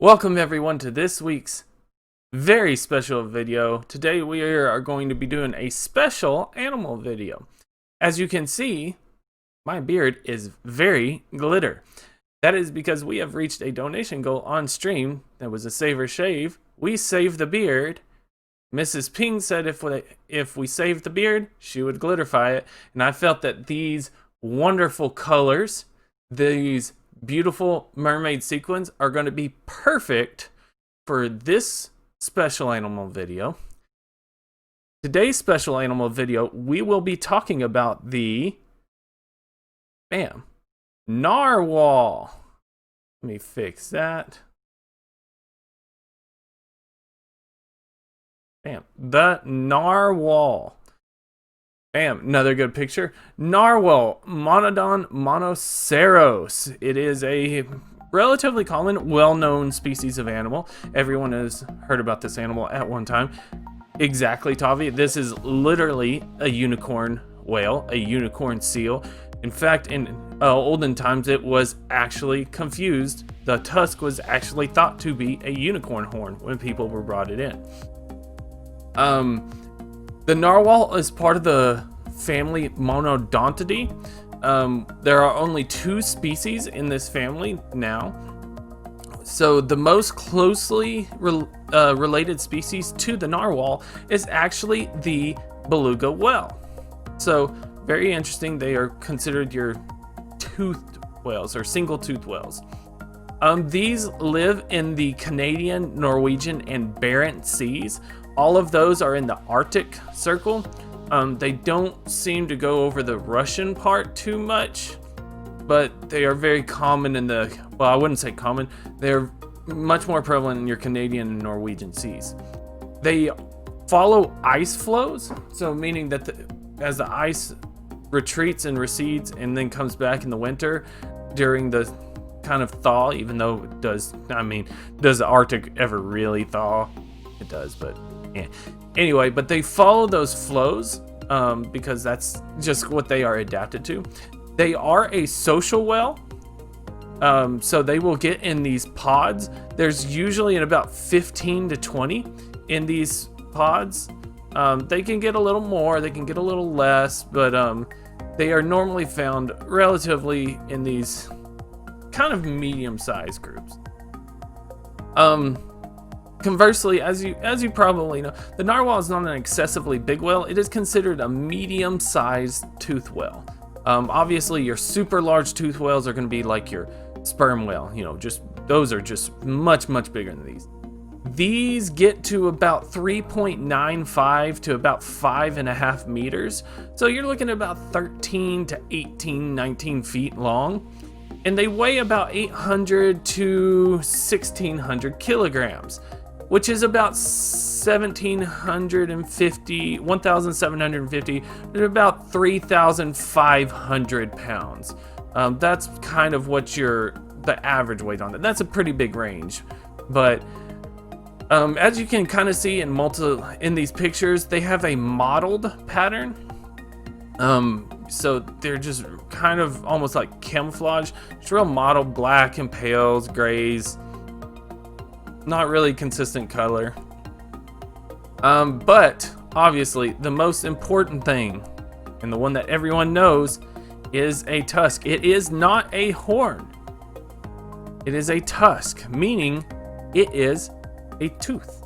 Welcome everyone to this week's very special video. Today we are going to be doing a special animal video. As you can see, my beard is very glitter. That is because we have reached a donation goal on stream. That was a save or shave. We saved the beard. Mrs. Ping said if we saved the beard, she would glitterify it. And I felt that these wonderful colors, these beautiful mermaid sequins are going to be perfect for this special animal video. Today's special animal video, we will be talking about the narwhal. Let me fix that. The narwhal. Another good picture. Narwhal, Monodon monoceros. It is a relatively common, well-known species of animal. Everyone has heard about this animal at one time. Exactly, Tavi. This is literally a unicorn whale, a unicorn seal. In fact, in olden times, it was actually confused. The tusk was actually thought to be a unicorn horn when people were brought it in. The narwhal is part of the family Monodontidae. There are only 2 species in this family now. So the most closely related species to the narwhal is actually the beluga whale. So very interesting. They are considered your toothed whales or single-toothed whales. These live in the Canadian, Norwegian, and Barents Seas. All of those are in the Arctic Circle. They don't seem to go over the Russian part too much, but they are very common in the, well, I wouldn't say common, they're much more prevalent in your Canadian and Norwegian seas. They follow ice flows, so meaning that as the ice retreats and recedes and then comes back in the winter during the kind of thaw, even though it does, does the Arctic ever really thaw? It does, but yeah. Anyway, but they follow those flows because that's just what they are adapted to. They are a social whale, so they will get in these pods. There's usually about 15 to 20 in these pods. They can get a little more, they can get a little less, but they are normally found relatively in these kind of medium-sized groups. Conversely, as you probably know, the narwhal is not an excessively big whale. It is considered a medium-sized tooth whale. Obviously, your super large tooth whales are going to be like your sperm whale. Those are just much bigger than these. These get to about 3.95 to about 5.5 meters. So you're looking at about 13 to 18, 19 feet long. And they weigh about 800 to 1,600 kilograms. Which is about 1,750 to about 3,500 pounds. That's kind of what the average weight on it. That's a pretty big range. But as you can kind of see in these pictures, they have a mottled pattern. So they're just kind of almost like camouflage. It's real mottled, black and pales, grays. Not really consistent color. But obviously the most important thing, and the one that everyone knows, is a tusk. It is not a horn. It is a tusk, meaning it is a tooth.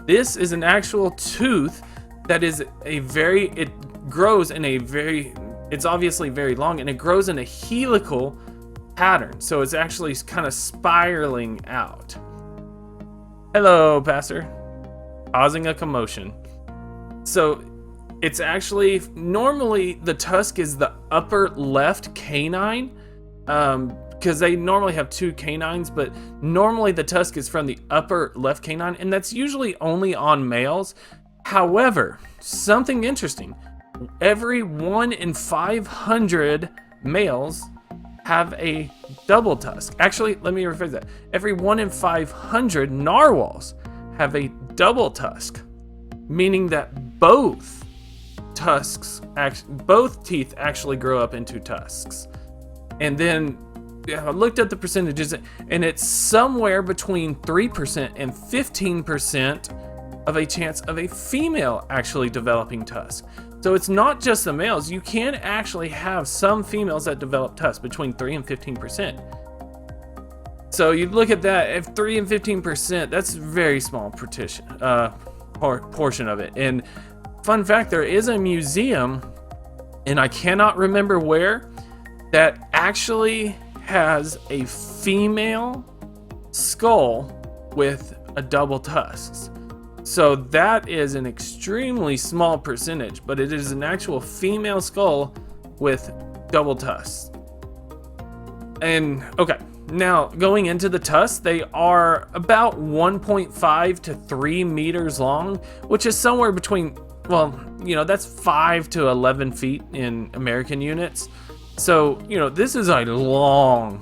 This is an actual tooth that is it grows in it's obviously very long, and it grows in a helical pattern, so it's actually kind of spiraling out. Hello, Pastor. Causing a commotion. So it's actually, normally the tusk is the upper left canine, because they normally have 2 canines, but normally the tusk is from the upper left canine, and that's usually only on males. However, something interesting, every 1 in 500 males have a double tusk. Actually, let me rephrase that. Every 1 in 500 narwhals have a double tusk, meaning that both teeth actually grow up into tusks. And then I looked at the percentages, and it's somewhere between 3% and 15% of a chance of a female actually developing tusk. So it's not just the males. You can actually have some females that develop tusk between 3 and 15%. So you look at that, if 3 and 15%, that's a very small portion of it. And fun fact, there is a museum, and I cannot remember where, that actually has a female skull with a double tusks. So that is an extremely small percentage, but it is an actual female skull with double tusks. And okay, now going into the tusks, they are about 1.5 to 3 meters long, which is somewhere between, well, that's 5 to 11 feet in American units. So, this is a long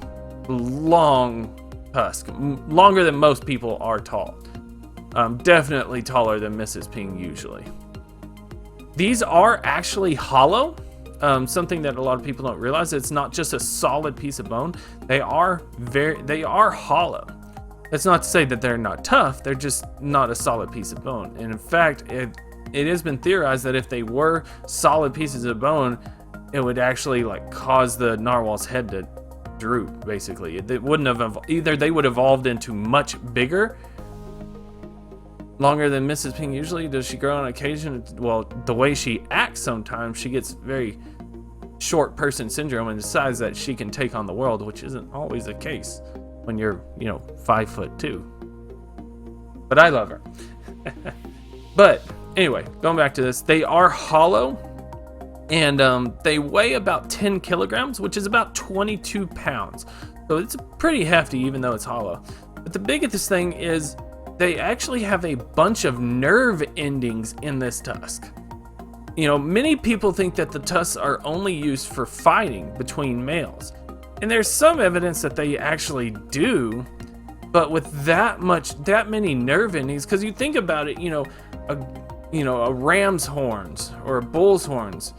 tusk, longer than most people are tall. Definitely taller than Mrs. Ping usually. These are actually hollow, something that a lot of people don't realize. It's not just a solid piece of bone. They are hollow. That's not to say that they're not tough. They're just not a solid piece of bone. And in fact, it has been theorized that if they were solid pieces of bone, it would actually cause the narwhal's head to droop. Basically, it wouldn't have either. They would have evolved into much bigger, longer than Mrs. Ping usually. Does she grow on occasion? Well, the way she acts sometimes, she gets very short person syndrome and decides that she can take on the world, which isn't always the case when you're 5'2". But I love her. But anyway, going back to this, they are hollow. And they weigh about 10 kilograms, which is about 22 pounds. So it's pretty hefty, even though it's hollow. But the biggest thing is they actually have a bunch of nerve endings in this tusk. Many people think that the tusks are only used for fighting between males. And there's some evidence that they actually do. But with that many nerve endings, because you think about it, a ram's horns or a bull's horns,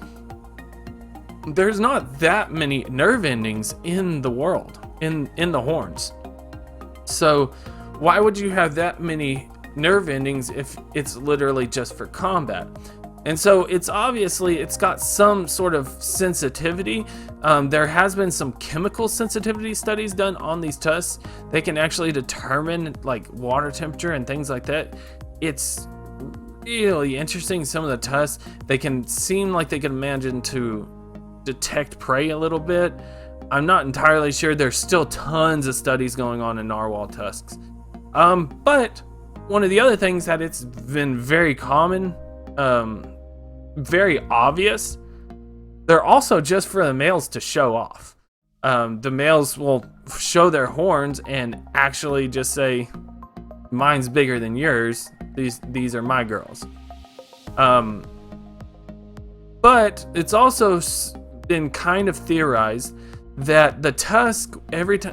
there's not that many nerve endings in the world, in the horns. So why would you have that many nerve endings if it's literally just for combat? And so it's got some sort of sensitivity. There has been some chemical sensitivity studies done on these tusks. They can actually determine water temperature and things like that. It's really interesting. Some of the tusks, they can seem like they can imagine to detect prey a little bit. I'm not entirely sure. There's still tons of studies going on in narwhal tusks. But one of the other things that it's been very common, very obvious, they're also just for the males to show off. The males will show their horns and actually just say, mine's bigger than yours. These are my girls. But it's also been kind of theorized that the tusk,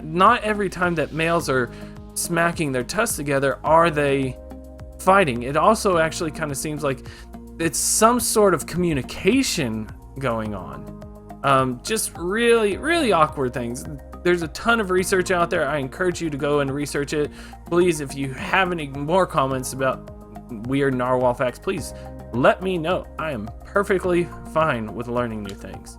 not every time that males are smacking their tusks together are they fighting. It also actually kind of seems like it's some sort of communication going on. Just really, really awkward things. There's a ton of research out there. I encourage you to go and research it. Please, if you have any more comments about weird narwhal facts, please let me know. I am perfectly fine with learning new things.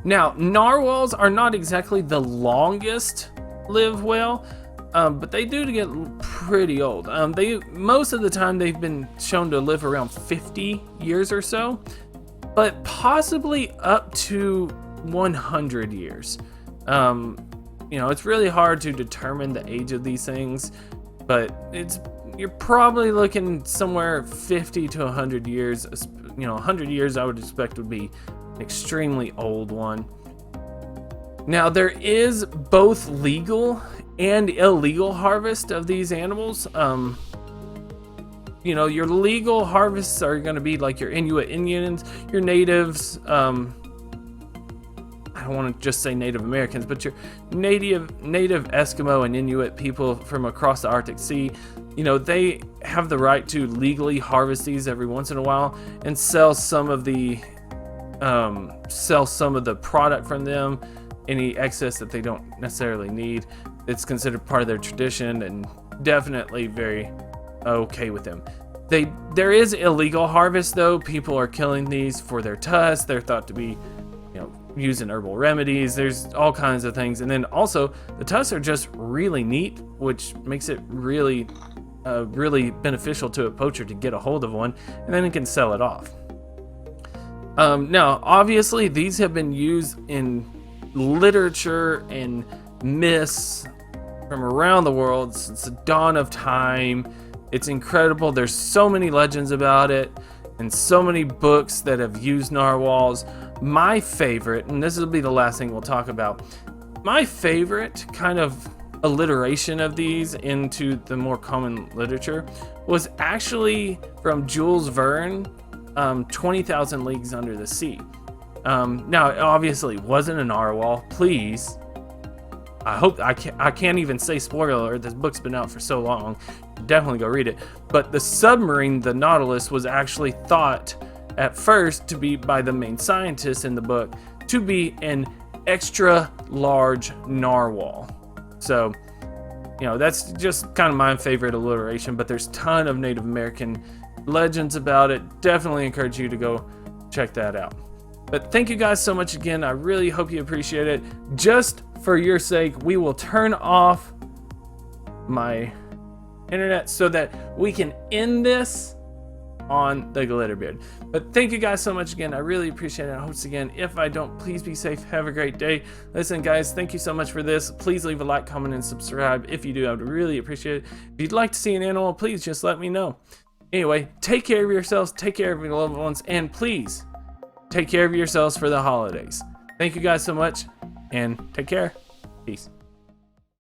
Now, narwhals are not exactly the longest lived whale, but they do get pretty old. Most of the time they've been shown to live around 50 years or so, but possibly up to 100 years. It's really hard to determine the age of these things, but you're probably looking somewhere 50 to 100 years. 100 years I would expect would be an extremely old one. Now, there is both legal and illegal harvest of these animals. Your legal harvests are going to be like your Inuit Indians, your natives. I don't want to just say Native Americans, but your native Eskimo and Inuit people from across the Arctic Sea. They have the right to legally harvest these every once in a while and sell some of the product from them any excess that they don't necessarily need. It's considered part of their tradition and definitely very okay with them. There is illegal harvest though. People are killing these for their tusks. They're thought to be, using herbal remedies. There's all kinds of things. And then also the tusks are just really neat, which makes it really beneficial to a poacher to get a hold of one, and then he can sell it off. Now, obviously, these have been used in literature and myths from around the world since the dawn of time. It's incredible. There's so many legends about it and so many books that have used narwhals. My favorite, and this will be the last thing we'll talk about, my favorite kind of alliteration of these into the more common literature was actually from Jules Verne, 20,000 Leagues Under the Sea. Now, it obviously wasn't a narwhal. Please, I hope I can't even say spoiler alert. This book's been out for so long. Definitely go read it. But the submarine, the Nautilus, was actually thought at first to be, by the main scientist in the book, to be an extra large narwhal. So, that's just kind of my favorite alliteration, but there's a ton of Native American legends about it. Definitely encourage you to go check that out. But thank you guys so much again. I really hope you appreciate it. Just for your sake, we will turn off my internet so that we can end this on the Glitterbeard. But thank you guys so much again. I really appreciate it. Once again, if I don't, please be safe. Have a great day. Listen, guys, thank you so much for this. Please leave a like, comment, and subscribe. If you do, I would really appreciate it. If you'd like to see an animal, please just let me know. Anyway, take care of yourselves, take care of your loved ones, and please take care of yourselves for the holidays. Thank you guys so much, and take care. Peace.